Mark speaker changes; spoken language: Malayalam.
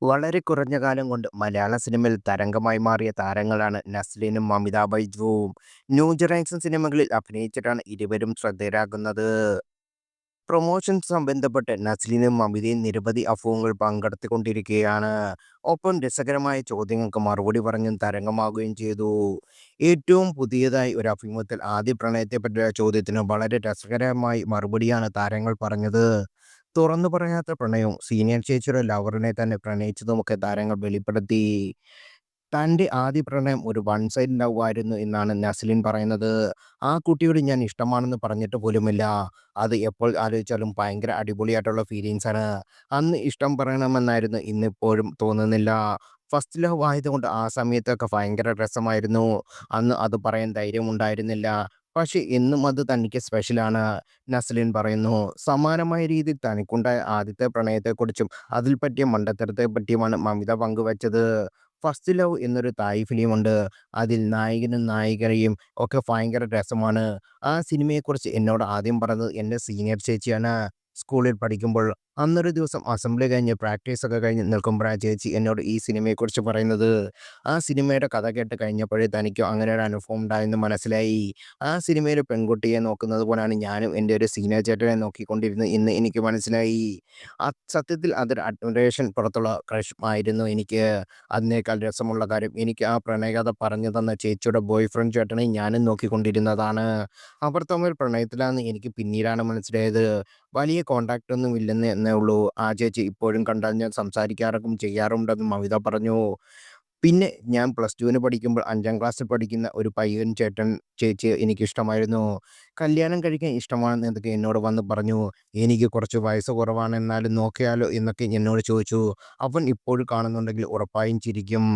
Speaker 1: വളരെ കുറഞ്ഞ കാലം കൊണ്ട് മലയാള സിനിമയിൽ തരംഗമായി മാറിയ താരങ്ങളാണ് നസ്ലിനും അമിതാഭ് ബൈജുവും. ന്യൂ ജനറേഷൻ സിനിമകളിൽ അഭിനയിച്ചിട്ടാണ് ഇരുവരും ശ്രദ്ധേയരാകുന്നത്. പ്രൊമോഷൻസുമായി ബന്ധപ്പെട്ട് നസ്ലിനും അമിതയും നിരവധി അഫുവകൾ പങ്കെടുത്തുകൊണ്ടിരിക്കുകയാണ്. ഒപ്പം രസകരമായ ചോദ്യങ്ങൾക്ക് മറുപടി പറഞ്ഞും തരംഗമാകുകയും ചെയ്തു. ഏറ്റവും പുതിയതായി ഒരു അഭിമുഖത്തിൽ ആദ്യ പ്രണയത്തെപ്പറ്റിയ ചോദ്യത്തിന് വളരെ രസകരമായി മറുപടിയാണ് താരങ്ങൾ പറഞ്ഞത്. തുറന്നു പറയാത്ത പ്രണയവും സീനിയർ ചേച്ചിയുടെ ലവറിനെ തന്നെ പ്രണയിച്ചതുമൊക്കെ താരങ്ങൾ വെളിപ്പെടുത്തി. തൻ്റെ ആദ്യ പ്രണയം ഒരു വൺ സൈഡ് ലവ് ആയിരുന്നു എന്നാണ് നസ്ലിൻ പറയുന്നത്. ആ കുട്ടിയോട് ഞാൻ ഇഷ്ടമാണെന്ന് പറഞ്ഞിട്ട് പോലുമില്ല. അത് എപ്പോൾ ആലോചിച്ചാലും ഭയങ്കര അടിപൊളിയായിട്ടുള്ള ഫീലിങ്സാണ്. അന്ന് ഇഷ്ടം പറയണമെന്നായിരുന്നു, ഇന്നിപ്പോഴും തോന്നുന്നില്ല. ഫസ്റ്റ് ലവ് ആയതുകൊണ്ട് ആ സമയത്തൊക്കെ ഭയങ്കര രസമായിരുന്നു. അന്ന് അത് പറയാൻ ധൈര്യമുണ്ടായിരുന്നില്ല. പക്ഷേ എന്നും അത് തനിക്ക് സ്പെഷ്യലാണ്. നസ്ലിൻ പറയുന്നു. സമാനമായ രീതിയിൽ തനിക്കുണ്ടായ ആദ്യത്തെ പ്രണയത്തെക്കുറിച്ചും അതിൽ പറ്റിയ മണ്ടത്തരത്തെ പറ്റിയുമാണ് മമിത പങ്കുവച്ചത്. ഫസ്റ്റ് ലവ് എന്നൊരു തായ് ഫിലിമുണ്ട്. അതിൽ നായകനും നായികയും ഒക്കെ ഭയങ്കര രസമാണ്. ആ സിനിമയെക്കുറിച്ച് എന്നോട് ആദ്യം പറഞ്ഞത് എൻ്റെ സീനിയർ ചേച്ചിയാണ്. സ്കൂളിൽ പഠിക്കുമ്പോൾ അന്നൊരു ദിവസം അസംബ്ലി കഴിഞ്ഞ് പ്രാക്ടീസൊക്കെ കഴിഞ്ഞ് നിൽക്കുമ്പോഴാണ് ചേച്ചി എന്നോട് ഈ സിനിമയെക്കുറിച്ച് പറയുന്നത്. ആ സിനിമയുടെ കഥ കേട്ട് കഴിഞ്ഞപ്പോഴേ തനിക്കും അങ്ങനെ ഒരു അനുഭവം ഉണ്ടായെന്ന് മനസ്സിലായി. ആ സിനിമയിലെ പെൺകുട്ടിയെ നോക്കുന്നത് പോലാണ് ഞാനും എൻ്റെ ഒരു സീനിയർ ചേട്ടനെ നോക്കിക്കൊണ്ടിരുന്നത് എന്ന് എനിക്ക് മനസ്സിലായി. സത്യത്തിൽ അതൊരു അഡ്മിറേഷൻ പുറത്തുള്ള ക്രഷ് ആയിരുന്നു എനിക്ക്. അതിനേക്കാൾ രസമുള്ള കാര്യം, എനിക്ക് ആ പ്രണയകഥ പറഞ്ഞു തന്ന ചേച്ചിയുടെ ബോയ് ഫ്രണ്ട് ചേട്ടനെ ഞാനും നോക്കിക്കൊണ്ടിരുന്നതാണ്. അവർ തമ്മിൽ പ്രണയത്തിലാണെന്ന് എനിക്ക് പിന്നീടാണ് മനസ്സിലായത്. വലിയ കോൺടാക്റ്റ് ഒന്നും ഇല്ലെന്ന് എന്നേ ഉള്ളൂ. ആ ചേച്ചി ഇപ്പോഴും കണ്ടാൽ ഞാൻ സംസാരിക്കാറൊക്കെ ചെയ്യാറുണ്ടെന്ന് മമിത പറഞ്ഞു. പിന്നെ ഞാൻ പ്ലസ് ടുവിന് പഠിക്കുമ്പോൾ 5ാം ക്ലാസ്സിൽ പഠിക്കുന്ന ഒരു പയ്യൻ ചേട്ടൻ ചേച്ചിയെ എനിക്കിഷ്ടമായിരുന്നു. കല്യാണം കഴിക്കാൻ ഇഷ്ടമാണെന്ന് എന്നൊക്കെ എന്നോട് വന്ന് പറഞ്ഞു. എനിക്ക് കുറച്ച് വയസ്സ് കുറവാണ്, എന്നാലും നോക്കിയാലോ എന്നൊക്കെ എന്നോട് ചോദിച്ചു. അവൻ ഇപ്പോഴും കാണുന്നുണ്ടെങ്കിൽ ഉറപ്പായും ചിരിക്കും.